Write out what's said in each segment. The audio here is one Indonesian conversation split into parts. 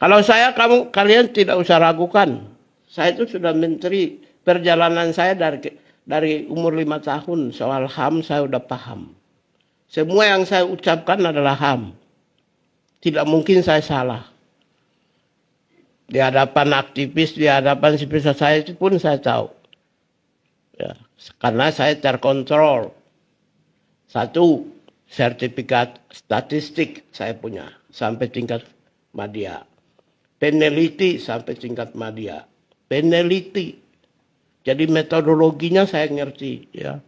Kalau saya, kalian tidak usah ragukan. Saya itu sudah menteri. Perjalanan saya dari umur 5 tahun soal HAM saya udah paham. Semua yang saya ucapkan adalah HAM. Tidak mungkin saya salah. Di hadapan aktivis, di hadapan sipil society pun saya tahu. Ya, karena saya terkontrol. Satu, sertifikat statistik saya punya sampai tingkat madya. Peneliti sampai tingkat madya. Peneliti. Jadi metodologinya saya ngerti. Ya.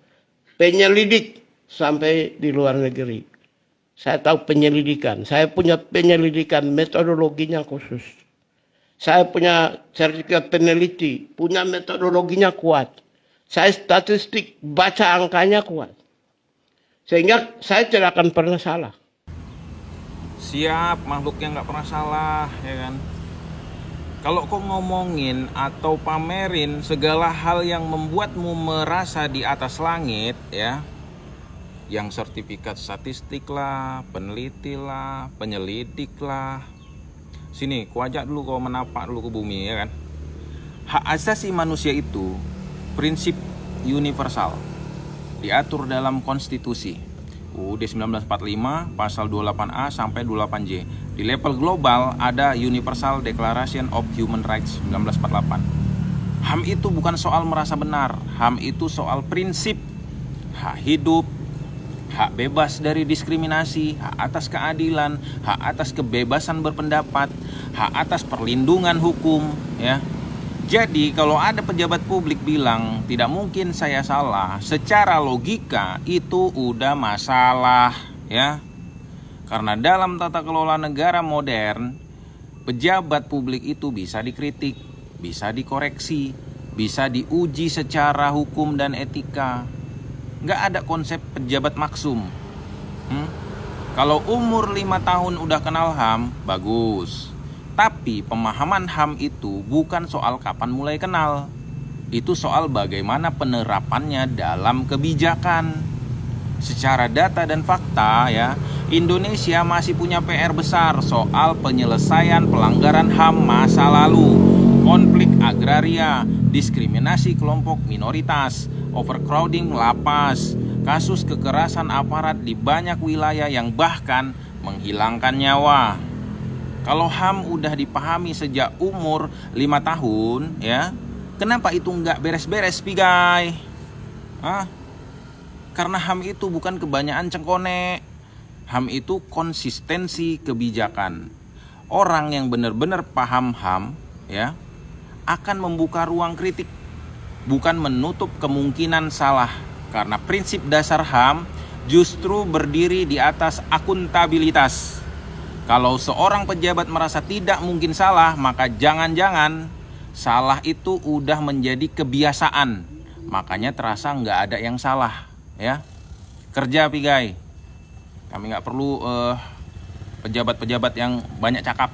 Penyelidik sampai di luar negeri. Saya tahu penyelidikan. Saya punya penyelidikan metodologinya khusus. Saya punya sertifikat peneliti. Punya metodologinya kuat. Saya statistik, baca angkanya kuat. Sehingga saya tidak akan pernah salah. Siap, makhluk yang nggak pernah salah, ya kan? Kalau kau ngomongin atau pamerin segala hal yang membuatmu merasa di atas langit, ya, yang sertifikat statistik lah, peneliti lah, penyelidik lah, sini, ku ajak dulu kau menapak dulu ke bumi, ya kan? Hak asasi manusia itu prinsip universal, diatur dalam konstitusi UUD 1945 pasal 28A sampai 28J. Di level global ada Universal Declaration of Human Rights 1948. HAM itu bukan soal merasa benar, HAM itu soal prinsip hak hidup, hak bebas dari diskriminasi, hak atas keadilan, hak atas kebebasan berpendapat, hak atas perlindungan hukum, ya. Jadi kalau ada pejabat publik bilang tidak mungkin saya salah, secara logika itu udah masalah, ya. Karena dalam tata kelola negara modern, pejabat publik itu bisa dikritik, bisa dikoreksi, bisa diuji secara hukum dan etika. Nggak ada konsep pejabat maksum. Kalau umur 5 tahun udah kenal HAM, bagus. Tapi pemahaman HAM itu bukan soal kapan mulai kenal. Itu soal bagaimana penerapannya dalam kebijakan. Secara data dan fakta, ya, Indonesia masih punya PR besar soal penyelesaian pelanggaran HAM masa lalu, konflik agraria, diskriminasi kelompok minoritas, overcrowding lapas, kasus kekerasan aparat di banyak wilayah yang bahkan menghilangkan nyawa. Kalau HAM udah dipahami sejak umur 5 tahun, ya, kenapa itu nggak beres-beres, pigai? Karena HAM itu bukan kebanyakan cengkone. HAM itu konsistensi kebijakan. Orang yang benar-benar paham HAM, ya, akan membuka ruang kritik, bukan menutup kemungkinan salah. Karena prinsip dasar HAM justru berdiri di atas akuntabilitas. Kalau seorang pejabat merasa tidak mungkin salah, maka jangan-jangan salah itu udah menjadi kebiasaan. Makanya terasa nggak ada yang salah, ya. Kerja, pigai. Kami nggak perlu pejabat-pejabat yang banyak cakap.